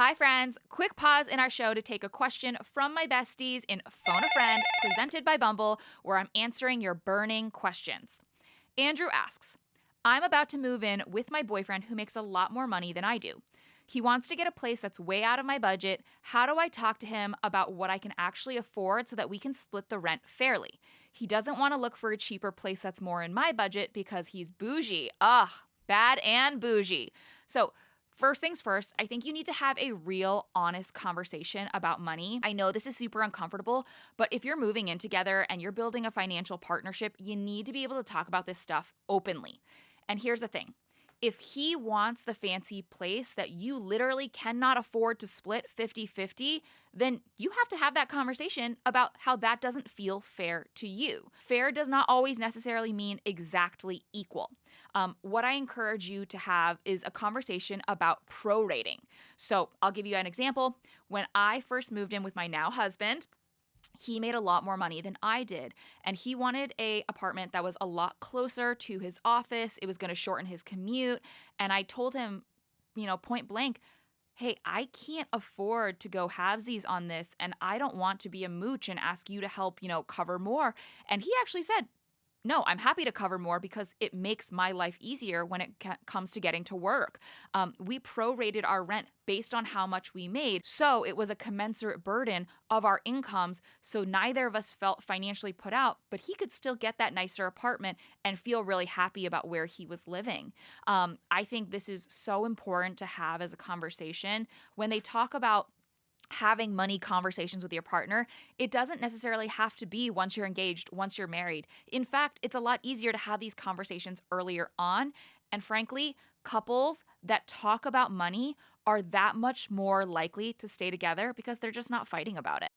Hi, friends. Quick pause in our show to take a question from my besties in Phone a Friend, presented by Bumble, where I'm answering your burning questions. Andrew asks, I'm about to move in with my boyfriend who makes a lot more money than I do. He wants to get a place that's way out of my budget. How do I talk to him about what I can actually afford so that we can split the rent fairly? He doesn't want to look for a cheaper place that's more in my budget because he's bougie. Ugh, bad and bougie. So, first things first, I think you need to have a real, honest conversation about money. I know this is super uncomfortable, but if you're moving in together and you're building a financial partnership, you need to be able to talk about this stuff openly. And here's the thing, if he wants the fancy place that you literally cannot afford to split 50-50, then you have to have that conversation about how that doesn't feel fair to you. Fair does not always necessarily mean exactly equal. What I encourage you to have is a conversation about prorating. So I'll give you an example. When I first moved in with my now husband, he made a lot more money than I did, and he wanted a apartment that was a lot closer to his office. It was going to shorten his commute, and I told him, point blank, hey, I can't afford to go halvesies on this, and I don't want to be a mooch and ask you to help, cover more. And he actually said, no, I'm happy to cover more because it makes my life easier when it comes to getting to work. We prorated our rent based on how much we made. So it was a commensurate burden of our incomes. So neither of us felt financially put out, but he could still get that nicer apartment and feel really happy about where he was living. I think this is so important to have as a conversation. When they talk about having money conversations with your partner, it doesn't necessarily have to be once you're engaged, once you're married. In fact, it's a lot easier to have these conversations earlier on. And frankly, couples that talk about money are that much more likely to stay together because they're just not fighting about it.